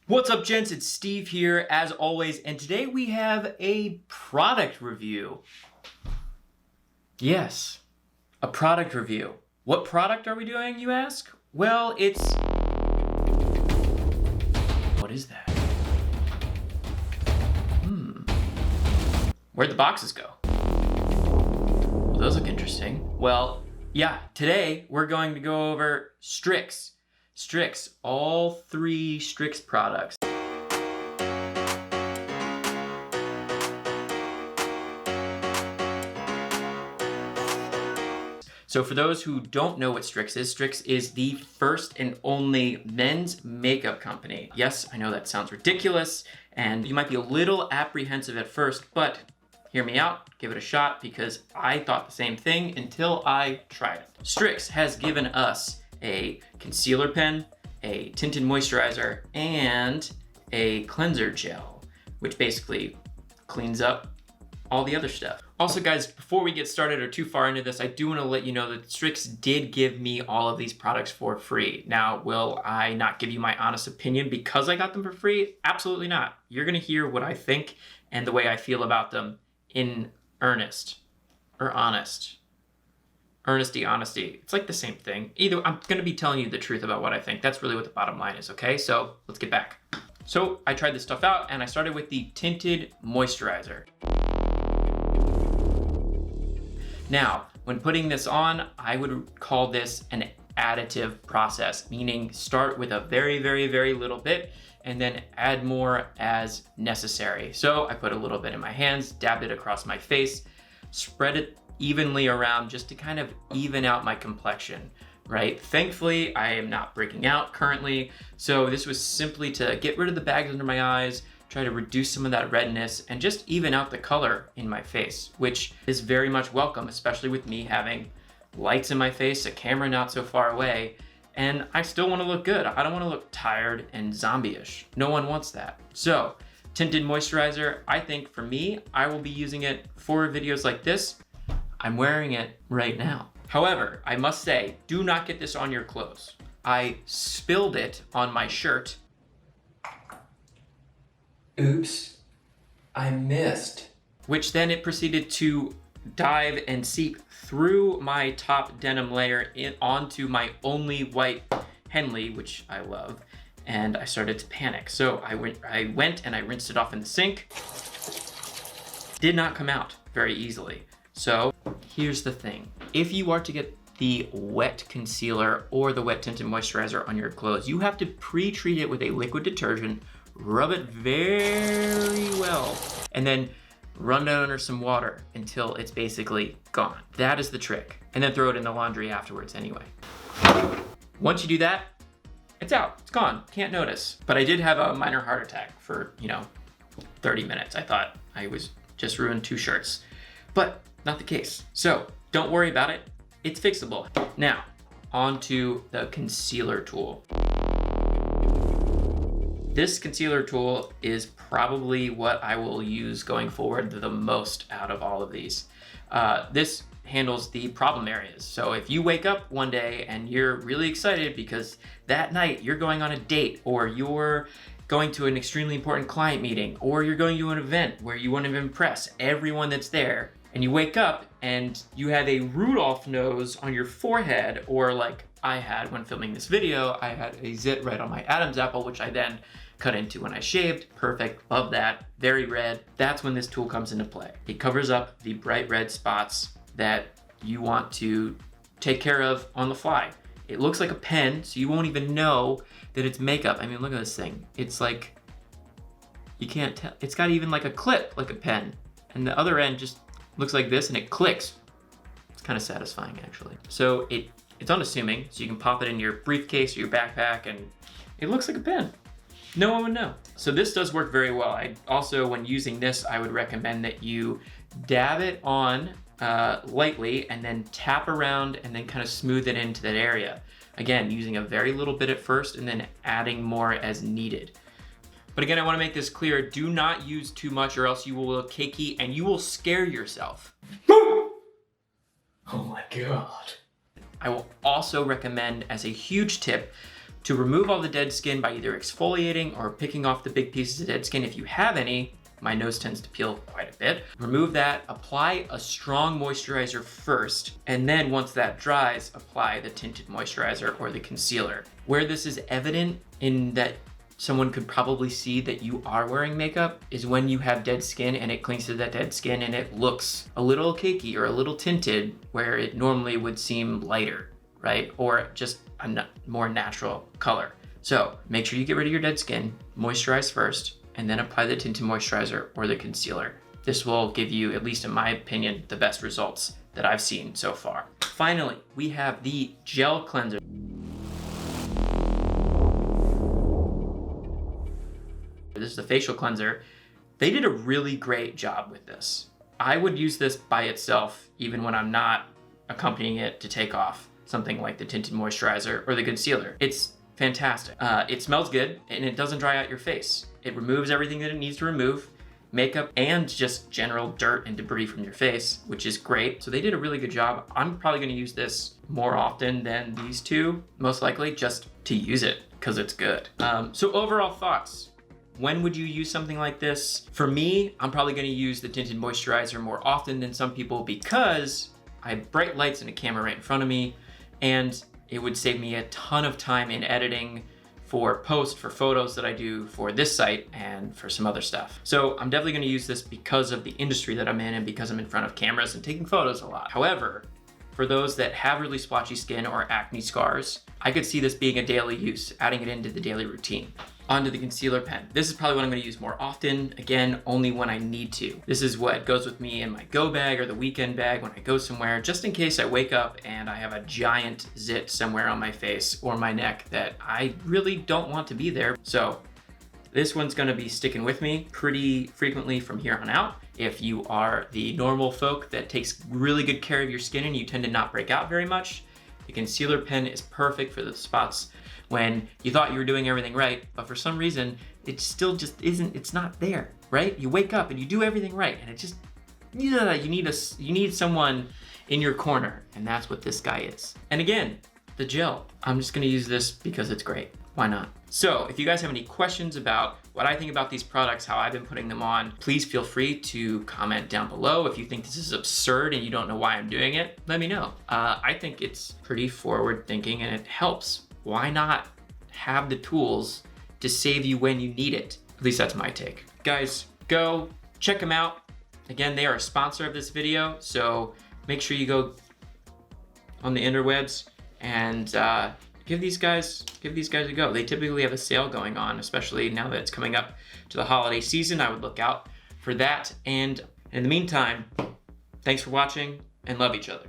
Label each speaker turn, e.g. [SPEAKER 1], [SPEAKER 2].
[SPEAKER 1] What's up, gents? It's Steve here, as always, and today we have a product review. Yes, a product review. What product are we doing, you ask? Well, it's... What is that? Where'd the boxes go? Well, those look interesting. Well, yeah, today we're going to go over Strix. Strix, all three Strix products. So for those who don't know what Strix is the first and only men's makeup company. Yes, I know that sounds ridiculous, and you might be a little apprehensive at first, but hear me out, give it a shot, because I thought the same thing until I tried it. Strix has given us a concealer pen, a tinted moisturizer, and a cleanser gel, which basically cleans up all the other stuff. Also, guys, before we get started or too far into this, I do want to let you know that Strix did give me all of these products for free. Now, will I not give you my honest opinion because I got them for free? Absolutely not. You're going to hear what I think and the way I feel about them in earnest or honest. Earnesty, honesty. It's like the same thing. Either I'm going to be telling you the truth about what I think. That's really what the bottom line is, okay? So let's get back. So I tried this stuff out and I started with the tinted moisturizer. Now, when putting this on, I would call this an additive process, meaning start with a very, very, very little bit and then add more as necessary. So I put a little bit in my hands, dabbed it across my face, spread it evenly around just to kind of even out my complexion, right? Thankfully, I am not breaking out currently. So this was simply to get rid of the bags under my eyes, try to reduce some of that redness and just even out the color in my face, which is very much welcome, especially with me having lights in my face, a camera not so far away, and I still want to look good. I don't want to look tired and zombie-ish. No one wants that. So, tinted moisturizer, I think for me, I will be using it for videos like this. I'm wearing it right now. However, I must say, do not get this on your clothes. I spilled it on my shirt. Oops, I missed. Which then it proceeded to dive and seep through my top denim layer onto my only white Henley, which I love, and I started to panic. So I went and I rinsed it off in the sink. Did not come out very easily. So here's the thing. If you are to get the wet concealer or the wet tinted moisturizer on your clothes, you have to pre-treat it with a liquid detergent, rub it very well, and then run it under some water until it's basically gone. That is the trick. And then throw it in the laundry afterwards anyway. Once you do that, it's out, it's gone, can't notice. But I did have a minor heart attack for, 30 minutes. I thought I was just ruined 2 shirts, but not the case. So don't worry about it, it's fixable. Now, onto the concealer tool. This concealer tool is probably what I will use going forward the most out of all of these. This handles the problem areas. So if you wake up one day and you're really excited because that night you're going on a date, or you're going to an extremely important client meeting, or you're going to an event where you want to impress everyone that's there, and you wake up and you have a Rudolph nose on your forehead, or like I had when filming this video, I had a zit right on my Adam's apple, which I then cut into when I shaved. Perfect, love that, very red. That's when this tool comes into play. It covers up the bright red spots that you want to take care of on the fly. It looks like a pen, so you won't even know that it's makeup. I mean, look at this thing. It's like, you can't tell. It's got even like a clip, like a pen. And the other end just looks like this and it clicks. It's kind of satisfying, actually. So it's unassuming, so you can pop it in your briefcase or your backpack and it looks like a pen. No one would know. So this does work very well. I also, when using this, I would recommend that you dab it on lightly and then tap around and then kind of smooth it into that area. Again, using a very little bit at first and then adding more as needed. But again, I want to make this clear, do not use too much or else you will look cakey and you will scare yourself. Oh my God. I will also recommend, as a huge tip, to remove all the dead skin by either exfoliating or picking off the big pieces of dead skin if you have any. My nose tends to peel quite a bit. Remove that, apply a strong moisturizer first, and then once that dries, apply the tinted moisturizer or the concealer. Where this is evident in that someone could probably see that you are wearing makeup is when you have dead skin and it clings to that dead skin and it looks a little cakey or a little tinted where it normally would seem lighter, right? Or just a more natural color. So make sure you get rid of your dead skin, moisturize first, and then apply the tinted moisturizer or the concealer. This will give you, at least in my opinion, the best results that I've seen so far. Finally, we have the gel cleanser. This is the facial cleanser. They did a really great job with this. I would use this by itself, even when I'm not accompanying it to take off something like the tinted moisturizer or the concealer. It's fantastic. It smells good and it doesn't dry out your face. It removes everything that it needs to remove, makeup and just general dirt and debris from your face, which is great. So they did a really good job. I'm probably gonna use this more often than these two, most likely, just to use it because it's good. So overall thoughts. When would you use something like this? For me, I'm probably gonna use the tinted moisturizer more often than some people because I have bright lights and a camera right in front of me, and it would save me a ton of time in editing for post, for photos that I do for this site and for some other stuff. So I'm definitely gonna use this because of the industry that I'm in and because I'm in front of cameras and taking photos a lot. However, for those that have really splotchy skin or acne scars, I could see this being a daily use, adding it into the daily routine. Onto the concealer pen. This is probably what I'm gonna use more often, again, only when I need to. This is what goes with me in my go bag or the weekend bag when I go somewhere, just in case I wake up and I have a giant zit somewhere on my face or my neck that I really don't want to be there. So this one's gonna be sticking with me pretty frequently from here on out. If you are the normal folk that takes really good care of your skin and you tend to not break out very much, the concealer pen is perfect for the spots when you thought you were doing everything right, but for some reason, it still just isn't, it's not there, right? You wake up and you do everything right, and it just, yeah, you need someone in your corner, and that's what this guy is. And again, the gel. I'm just gonna use this because it's great. Why not? So if you guys have any questions about what I think about these products, how I've been putting them on, please feel free to comment down below. If you think this is absurd and you don't know why I'm doing it, let me know. I think it's pretty forward thinking and it helps. Why not have the tools to save you when you need it? At least that's my take. Guys, go check them out. Again, they are a sponsor of this video, so make sure you go on the interwebs and give these guys a go. They typically have a sale going on, especially now that it's coming up to the holiday season. I would look out for that. And in the meantime, thanks for watching and love each other.